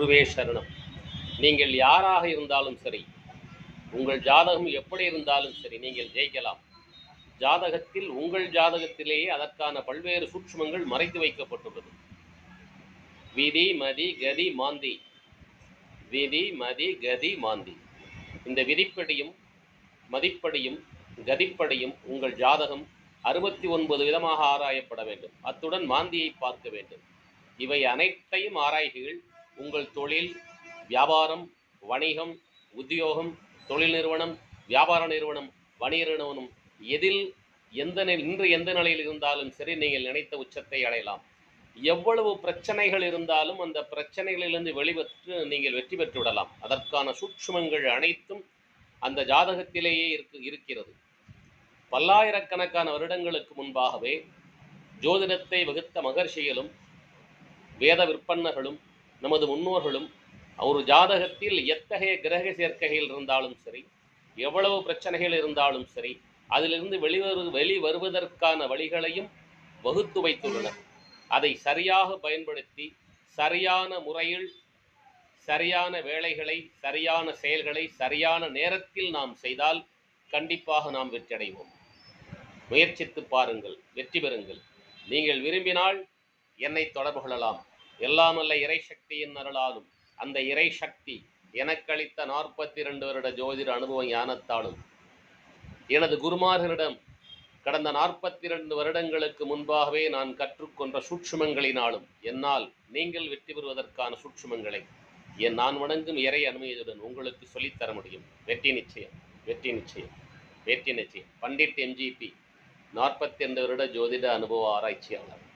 குருவே சரணம். நீங்கள் யாராக இருந்தாலும் சரி, உங்கள் ஜாதகம் எப்படி இருந்தாலும் சரி, நீங்கள் ஜெயிக்கலாம். ஜாதகத்தில் உங்கள் ஜாதகத்திலேயே அதற்கான பல்வேறு சூட்சுமங்கள் மறைத்து வைக்கப்பட்டுள்ளது. விதி மதி கதி மாந்தி, விதி மதி கதி மாந்தி. இந்த விதிப்படியும் மதிப்படியும் கதிப்படியும் உங்கள் ஜாதகம் 69 விதமாக ஆராயப்பட வேண்டும். அத்துடன் மாந்தியை பார்க்க வேண்டும். இவை அனைத்தையும் ஆராய்கள் உங்கள் தொழில், வியாபாரம், வணிகம், உத்தியோகம், தொழில் நிறுவனம், வியாபார நிறுவனம், வணிக நிறுவனம் எதில் இன்று எந்த நிலையில் இருந்தாலும் சரி, நீங்கள் நினைத்த உச்சத்தை அடையலாம். எவ்வளவு பிரச்சனைகள் இருந்தாலும் அந்த பிரச்சனைகளிலிருந்து வெளிப்பட்டு நீங்கள் வெற்றி பெற்று விடலாம். அதற்கான சூட்சுமங்கள் அனைத்தும் அந்த ஜாதகத்திலேயே இருக்கிறது. பல்லாயிரக்கணக்கான வருடங்களுக்கு முன்பாகவே ஜோதிடத்தை வகுத்த மகர்ஷிகளும் வேத விற்பன்னர்களும் நமது முன்னோர்களும் ஒரு ஜாதகத்தில் எத்தகைய கிரக சேர்க்கைகள் இருந்தாலும் சரி, எவ்வளவு பிரச்சனைகள் இருந்தாலும் சரி, அதிலிருந்து வெளிவருவதற்கான வழிகளையும் வகுத்து வைத்துள்ளனர். அதை சரியாக பயன்படுத்தி சரியான முறையில் சரியான வேலைகளை, சரியான செயல்களை சரியான நேரத்தில் நாம் செய்தால் கண்டிப்பாக நாம் வெற்றியடைவோம். முயற்சித்து பாருங்கள், வெற்றி பெறுங்கள். நீங்கள் விரும்பினால் என்னை தொடர்பு கொள்ளலாம். எல்லாமல்ல இறை சக்தியின் அருளாலும் அந்த இறை சக்தி எனக்களித்த 42 வருட ஜோதிட அனுபவ ஞானத்தாலும் எனது குருமார்களிடம் கடந்த 42 வருடங்களுக்கு முன்பாகவே நான் கற்றுக்கொண்ட சூட்சுமங்களினாலும் என்னால் நீங்கள் வெற்றி பெறுவதற்கான சூட்சுமங்களை நான் வணங்கும் இறை அனுமதியுடன் உங்களுக்கு சொல்லித்தர முடியும். வெற்றி நிச்சயம், வெற்றி நிச்சயம், வெற்றி நிச்சயம். பண்டிட் MGP 42 வருட ஜோதிட அனுபவ ஆராய்ச்சியாளர்.